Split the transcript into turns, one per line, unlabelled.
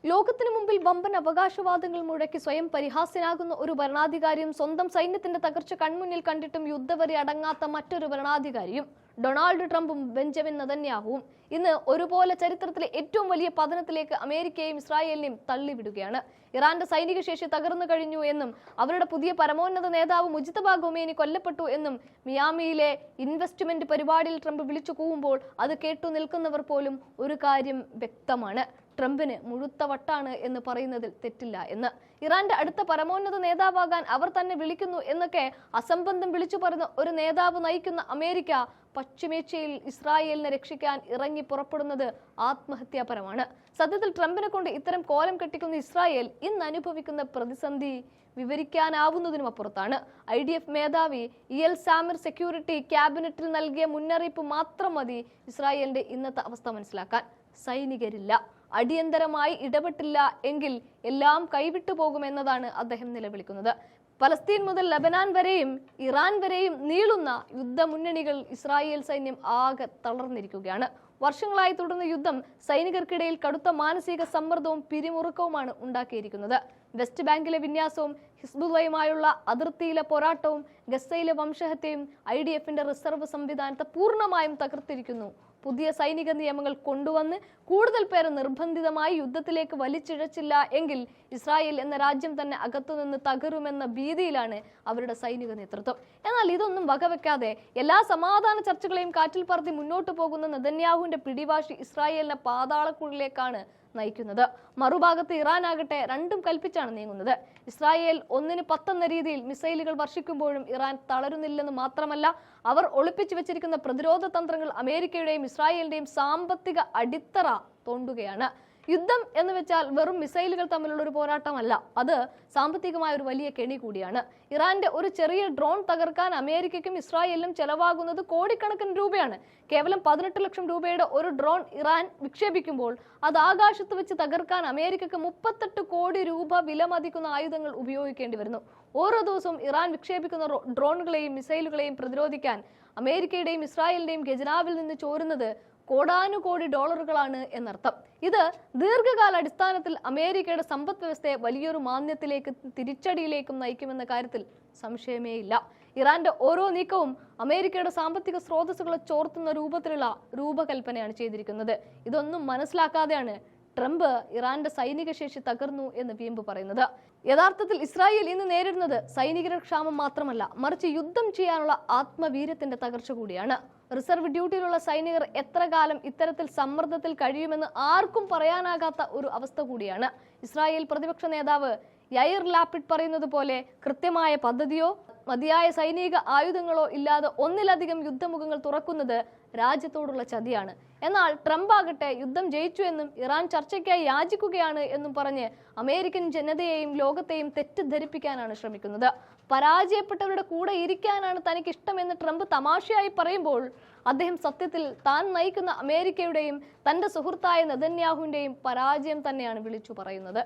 ലോകത്തിനു മുമ്പിൽ വമ്പൻ അവകാശവാദങ്ങൾ മുഴക്കി സ്വയം പരിഹാസ്യനാകുന്ന ഒരു ഭരണാധികാരിയും സ്വന്തം സൈന്യത്തിന്റെ തകർച്ച കൺമുന്നിൽ കണ്ടിട്ടും യുദ്ധവരെ അടങ്ങാത്ത മറ്റൊരു ഭരണാധികാരിയും ഡൊണാൾഡ് ട്രംപും ബെഞ്ചമിൻ നെതന്യാഹുവും ഇന്ന് ഒരുപോലെ ചരിത്രത്തിലെ ഏറ്റവും വലിയ പതനത്തിലേക്ക് അമേരിക്കയെയും ഇസ്രായേലിനെയും തള്ളിവിടുകയാണ്. ഇറാന്റെ സൈനിക ശേഷി തകർന്നു കഴിഞ്ഞു എന്നും അവരുടെ പുതിയ പരമോന്നത നേതാവ് മുജ്തബ ഖൊമേനി കൊല്ലപ്പെട്ടു എന്നും മിയാമിയിലെ ഇൻവെസ്റ്റ്മെന്റ് പരിപാടിയിൽ ട്രംപ് വിളിച്ചു കൂവുമ്പോൾ അത് കേട്ടു നിൽക്കുന്നവർ പോലും ഒരു കാര്യം വ്യക്തമാണ്: ട്രംപിന് മുഴുത്ത വട്ടാണ് എന്ന് പറയുന്നതിൽ തെറ്റില്ല എന്ന്. ഇറാന്റെ അടുത്ത പരമോന്നത നേതാവാകാൻ അവർ തന്നെ വിളിക്കുന്നു എന്നൊക്കെ അസംബന്ധം വിളിച്ചു പറയുന്ന ഒരു നേതാവ് നയിക്കുന്ന അമേരിക്ക പശ്ചിമേഷ്യയിൽ ഇസ്രായേലിനെ രക്ഷിക്കാൻ ഇറങ്ങി പുറപ്പെടുന്നത് ആത്മഹത്യാപരമാണ്. സത്യത്തിൽ ട്രംപിനെ കൊണ്ട് ഇത്തരം കോലം കെട്ടിക്കുന്ന ഇസ്രായേൽ ഇന്ന് അനുഭവിക്കുന്ന പ്രതിസന്ധി വിവരിക്കാനാവുന്നതിനും അപ്പുറത്താണ്. IDF മേധാവി ഇയൽ സാമിർ സെക്യൂരിറ്റി ക്യാബിനറ്റിൽ നൽകിയ മുന്നറിയിപ്പ് മാത്രം മതി ഇസ്രായേലിന്റെ ഇന്നത്തെ അവസ്ഥ മനസ്സിലാക്കാൻ. സൈനികരില്ല, അടിയന്തരമായി ഇടപെട്ടില്ല എങ്കിൽ എല്ലാം കൈവിട്ടു പോകുമെന്നതാണ് അദ്ദേഹം നിലവിളിക്കുന്നത്. പലസ്തീൻ മുതൽ ലബനാൻ വരെയും ഇറാൻ വരെയും നീളുന്ന യുദ്ധമുന്നണികൾ ഇസ്രായേൽ സൈന്യം ആകെ തളർന്നിരിക്കുകയാണ്. വർഷങ്ങളായി തുടർന്ന യുദ്ധം സൈനികർക്കിടയിൽ കടുത്ത മാനസിക സമ്മർദ്ദവും പിരിമുറുക്കവുമാണ് ഉണ്ടാക്കിയിരിക്കുന്നത്. വെസ്റ്റ് ബാങ്കിലെ വിന്യാസവും ഹിസ്ബുള്ളയുമായുള്ള അതിർത്തിയിലെ പോരാട്ടവും ഗസയിലെ വംശഹത്യയും IDFന്റെ റിസർവ് സംവിധാനത്തെ പൂർണ്ണമായും തകർത്തിരിക്കുന്നു. പുതിയ സൈനിക നിയമങ്ങൾ കൊണ്ടുവന്ന് കൂടുതൽ പേരെ നിർബന്ധിതമായി യുദ്ധത്തിലേക്ക് വലിച്ചിഴച്ചില്ല എങ്കിൽ ഇസ്രായേൽ എന്ന രാജ്യം തന്നെ അകത്തുനിന്ന് തകരുമെന്ന ഭീതിയിലാണ് അവരുടെ സൈനിക നേതൃത്വം. എന്നാൽ ഇതൊന്നും വകവെക്കാതെ എല്ലാ സമാധാന ചർച്ചകളെയും കാറ്റിൽ പറത്തി മുന്നോട്ട് പോകുന്ന നെതന്യാഹുവിന്റെ പിടിവാശി ഇസ്രായേലിനെ പാതാളക്കുഴിയിലേക്കാണ് നയിക്കുന്നത്. മറുഭാഗത്ത് ഇറാൻ ആകട്ടെ രണ്ടും കൽപ്പിച്ചാണ് നീങ്ങുന്നത്. ഇസ്രായേൽ 1-10 എന്ന രീതിയിൽ മിസൈലുകൾ വർഷിക്കുമ്പോഴും ഇറാൻ തളരുന്നില്ലെന്ന് മാത്രമല്ല, അവർ ഒളിപ്പിച്ചു വെച്ചിരിക്കുന്ന പ്രതിരോധ തന്ത്രങ്ങൾ അമേരിക്കയുടെയും ഇസ്രായേലിന്റെയും സാമ്പത്തിക അടിത്തറ തോണ്ടുകയാണ്. യുദ്ധം എന്ന് വെച്ചാൽ വെറും മിസൈലുകൾ തമ്മിലുള്ള ഒരു പോരാട്ടമല്ല, അത് സാമ്പത്തികമായ ഒരു വലിയ കെണി കൂടിയാണ്. ഇറാന്റെ ഒരു ചെറിയ ഡ്രോൺ തകർക്കാൻ അമേരിക്കയ്ക്കും ഇസ്രായേലിനും ചെലവാകുന്നത് കോടിക്കണക്കിന് രൂപയാണ്. കേവലം 18 ലക്ഷം രൂപയുടെ ഒരു ഡ്രോൺ ഇറാൻ വിക്ഷേപിക്കുമ്പോൾ അത് ആകാശത്ത് വെച്ച് തകർക്കാൻ അമേരിക്കയ്ക്ക് 38 കോടി രൂപ വില മതിക്കുന്ന ആയുധങ്ങൾ ഉപയോഗിക്കേണ്ടി വരുന്നു. ഓരോ ദിവസവും ഇറാൻ വിക്ഷേപിക്കുന്ന ഡ്രോണുകളെയും മിസൈലുകളെയും പ്രതിരോധിക്കാൻ അമേരിക്കയുടെയും ഇസ്രായേലിന്റെയും ഖജനാവിൽ നിന്ന് ചോരുന്നത് കോടാനുകോടി ഡോളറുകളാണ് എന്നർത്ഥം. ഇത് ദീർഘകാല അടിസ്ഥാനത്തിൽ അമേരിക്കയുടെ സമ്പദ് വ്യവസ്ഥയെ വലിയൊരു മാന്ദ്യത്തിലേക്കും തിരിച്ചടിയിലേക്കും നയിക്കുമെന്ന കാര്യത്തിൽ സംശയമേയില്ല. ഇറാന്റെ ഓരോ നീക്കവും അമേരിക്കയുടെ സാമ്പത്തിക സ്രോതസ്സുകളെ ചോർത്തുന്ന രൂപത്തിലുള്ള രൂപകൽപ്പനയാണ് ചെയ്തിരിക്കുന്നത്. ഇതൊന്നും മനസ്സിലാക്കാതെയാണ് ട്രംപ് ഇറാന്റെ സൈനിക ശേഷി തകർന്നു എന്ന് വീമ്പ് പറയുന്നത്. യഥാർത്ഥത്തിൽ ഇസ്രായേൽ ഇന്ന് നേരിടുന്നത് സൈനികരുടെ ക്ഷാമം മാത്രമല്ല, മറിച്ച് യുദ്ധം ചെയ്യാനുള്ള ആത്മവീര്യത്തിന്റെ തകർച്ച കൂടിയാണ്. റിസർവ് ഡ്യൂട്ടിയിലുള്ള സൈനികർ എത്ര കാലം ഇത്തരത്തിൽ സമ്മർദ്ദത്തിൽ കഴിയുമെന്ന് ആർക്കും പറയാനാകാത്ത ഒരു അവസ്ഥ കൂടിയാണ്. ഇസ്രായേൽ പ്രതിപക്ഷ നേതാവ് യൈർ ലാപിഡ് പറയുന്നത് പോലെ കൃത്യമായ പദ്ധതിയോ മതിയായ സൈനിക ആയുധങ്ങളോ ഇല്ലാതെ ഒന്നിലധികം യുദ്ധമുഖങ്ങൾ തുറക്കുന്നത് രാജ്യത്തോടുള്ള ചതിയാണ്. എന്നാൽ ട്രംപ് ആകട്ടെ യുദ്ധം ജയിച്ചു എന്നും ഇറാൻ ചർച്ചയ്ക്കായി യാചിക്കുകയാണ് എന്നും പറഞ്ഞ് അമേരിക്കൻ ജനതയെയും ലോകത്തെയും തെറ്റിദ്ധരിപ്പിക്കാനാണ് ശ്രമിക്കുന്നത്. പരാജയപ്പെട്ടവരുടെ കൂടെ ഇരിക്കാനാണ് തനിക്ക് ഇഷ്ടമെന്ന് ട്രംപ് തമാശയായി പറയുമ്പോൾ അദ്ദേഹം സത്യത്തിൽ താൻ നയിക്കുന്ന അമേരിക്കയുടെയും തന്റെ സുഹൃത്തായ നെതന്യാഹുവിന്റെയും പരാജയം തന്നെയാണ് വിളിച്ചു പറയുന്നത്.